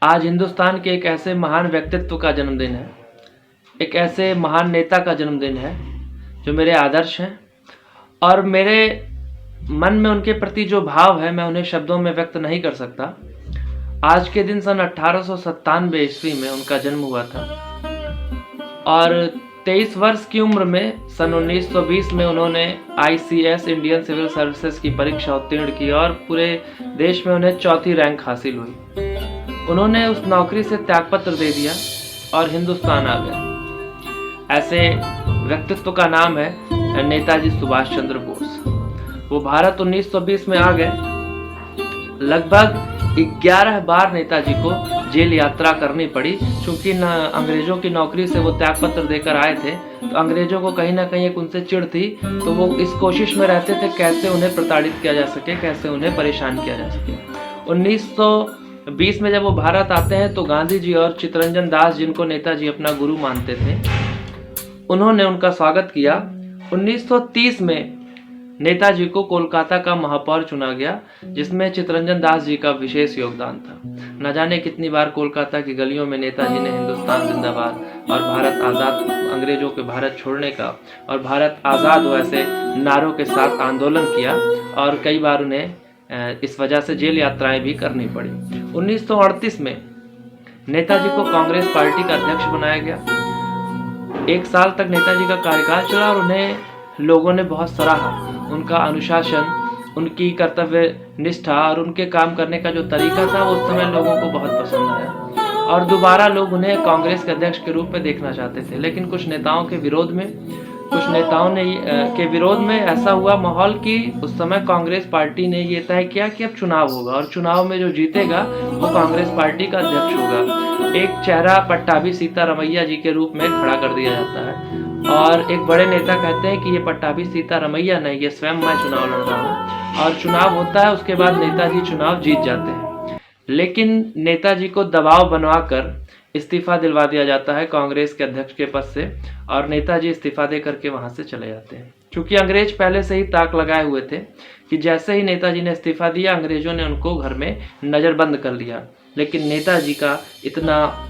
आज हिंदुस्तान के एक ऐसे महान व्यक्तित्व का जन्मदिन है, एक ऐसे महान नेता का जन्मदिन है जो मेरे आदर्श हैं और मेरे मन में उनके प्रति जो भाव है मैं उन्हें शब्दों में व्यक्त नहीं कर सकता। आज के दिन सन 1897 ईस्वी में उनका जन्म हुआ था और 23 वर्ष की उम्र में सन 1920 में उन्होंने ICS इंडियन सिविल सर्विसेज की परीक्षा उत्तीर्ण की और पूरे देश में उन्हें चौथी रैंक हासिल हुई। उन्होंने उस नौकरी से त्यागपत्र दे दिया और हिंदुस्तान आ गए। ऐसे व्यक्तित्व का नाम है नेताजी सुभाष चंद्र बोस। वो भारत 1920 में आ गए। लगभग 11 बार नेताजी को जेल यात्रा करनी पड़ी, क्योंकि अंग्रेजों की नौकरी से वो त्यागपत्र देकर आए थे। तो अंग्रेजों को कहीं ना कहीं एक उनसे चिढ़ थी, तो वो इस कोशिश में रहते थे कैसे उन्हें प्रताड़ित किया जा सके, कैसे उन्हें परेशान किया जा सके। 1920 में जब वो भारत आते हैं तो गांधी जी और चित्तरंजन दास, जिनको नेताजी अपना गुरु मानते थे, उन्होंने उनका स्वागत किया। 1930 में नेताजी को कोलकाता का महापौर चुना गया, जिसमें चित्तरंजन दास जी का विशेष योगदान था। न जाने कितनी बार कोलकाता की गलियों में नेताजी ने हिंदुस्तान जिंदाबाद और भारत आज़ाद, अंग्रेजों के भारत छोड़ने का और भारत आज़ाद हो ऐसे नारों के साथ आंदोलन किया और कई बार उन्हें इस वजह से जेल यात्राएं भी करनी पड़ी। 1938 में नेताजी को कांग्रेस पार्टी का अध्यक्ष बनाया गया। 1 साल तक नेताजी का कार्यकाल चला और उन्हें लोगों ने बहुत सराहा। उनका अनुशासन, उनकी कर्तव्य निष्ठा और उनके काम करने का जो तरीका था वो उस समय लोगों को बहुत पसंद आया और दोबारा लोग उन्हें कांग्रेस के अध्यक्ष के रूप में देखना चाहते थे। लेकिन कुछ नेताओं के विरोध में ऐसा हुआ माहौल कि उस समय कांग्रेस पार्टी ने ये तय किया कि अब चुनाव होगा और चुनाव में जो जीतेगा वो कांग्रेस पार्टी का अध्यक्ष होगा। एक चेहरा पट्टाभी सीतारमैया जी के रूप में खड़ा कर दिया जाता है और एक बड़े नेता कहते हैं कि ये पट्टाभी सीतारमैया नहीं, ये स्वयं मैं चुनाव लड़ रहा हूँ। और चुनाव होता है, उसके बाद नेताजी चुनाव जीत जाते हैं। लेकिन नेताजी को दबाव बनवाकर इस्तीफा दिलवा दिया जाता है कांग्रेस के अध्यक्ष के पद से और नेताजी इस्तीफा दे करके वहां से चले जाते हैं। क्योंकि अंग्रेज पहले से ही ताक लगाए हुए थे कि जैसे ही नेताजी ने इस्तीफा दिया, अंग्रेजों ने उनको घर में नज़रबंद कर लिया। लेकिन नेताजी का इतना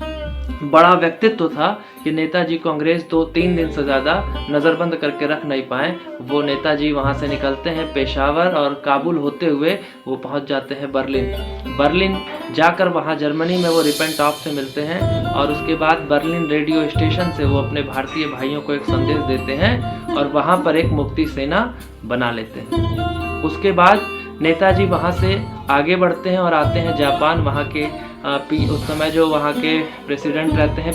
बड़ा व्यक्तित्व था कि नेताजी को अंग्रेज 2-3 दिन से ज़्यादा नज़रबंद करके रख नहीं पाए। वो नेताजी वहाँ से निकलते हैं पेशावर और काबुल होते हुए वो पहुँच जाते हैं बर्लिन जाकर वहाँ जर्मनी में वो रिपेंटॉफ से मिलते हैं और उसके बाद बर्लिन रेडियो स्टेशन से वो अपने भारतीय भाइयों को एक संदेश देते हैं और वहाँ पर एक मुक्ति सेना बना लेते हैं। उसके बाद नेताजी वहाँ से आगे बढ़ते हैं और आते हैं जापान। वहाँ के उस समय जो वहाँ के प्रेसिडेंट रहते हैं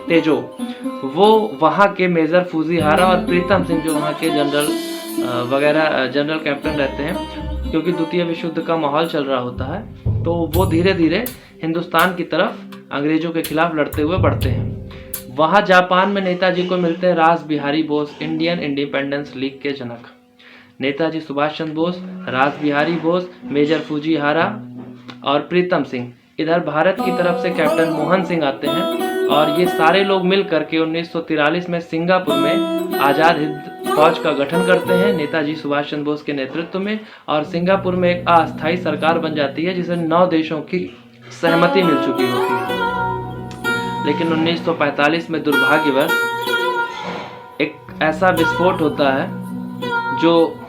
तेजो, वो वहाँ के मेजर फूजीहारा और प्रीतम सिंह जो वहाँ के जनरल कैप्टन रहते हैं, क्योंकि द्वितीय विश्व युद्ध का माहौल चल रहा होता है, तो वो धीरे धीरे हिंदुस्तान की तरफ अंग्रेजों के खिलाफ लड़ते हुए बढ़ते हैं। वहाँ जापान में नेताजी को मिलते हैं रास Bihari Bose, Indian independence league के जनक। नेताजी सुभाष चंद्र बोस, रास बिहारी बोस, मेजर फूजीहारा और प्रीतम सिंह, इधर भारत की तरफ से कैप्टन मोहन सिंह आते हैं और ये सारे लोग मिल करके 1943 में सिंगापुर में आज़ाद हिंद फौज का गठन करते हैं नेताजी सुभाष चंद्र बोस के नेतृत्व में और सिंगापुर में एक अस्थायी सरकार बन जाती है जिसे 9 देशों की सहमति मिल चुकी होती है। लेकिन 1945 में दुर्भाग्यवश एक ऐसा विस्फोट होता है जो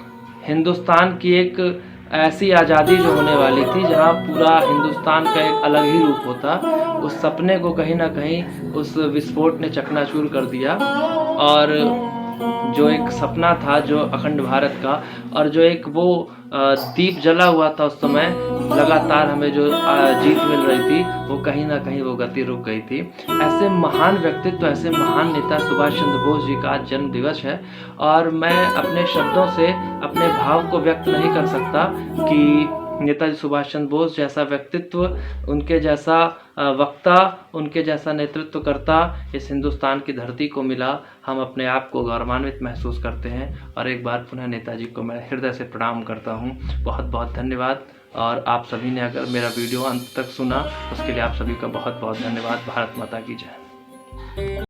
हिंदुस्तान की एक ऐसी आज़ादी जो होने वाली थी, जहां पूरा हिंदुस्तान का एक अलग ही रूप होता, उस सपने को कहीं ना कहीं उस विस्फोट ने चकनाचूर कर दिया। और जो एक सपना था जो अखंड भारत का और जो एक वो दीप जला हुआ था उस समय, लगातार हमें जो जीत मिल रही थी, वो कहीं ना कहीं वो गति रुक गई थी। ऐसे महान व्यक्तित्व, ऐसे महान नेता सुभाष चंद्र बोस जी का आज जन्म दिवस है और मैं अपने शब्दों से अपने भाव को व्यक्त नहीं कर सकता कि नेताजी सुभाष चंद्र बोस जैसा व्यक्तित्व, उनके जैसा वक्ता, उनके जैसा नेतृत्वकर्ता इस हिंदुस्तान की धरती को मिला। हम अपने आप को गौरवान्वित महसूस करते हैं और एक बार पुनः नेताजी को मैं हृदय से प्रणाम करता हूं। बहुत बहुत धन्यवाद। और आप सभी ने अगर मेरा वीडियो अंत तक सुना उसके लिए आप सभी का बहुत बहुत धन्यवाद। भारत माता की जय।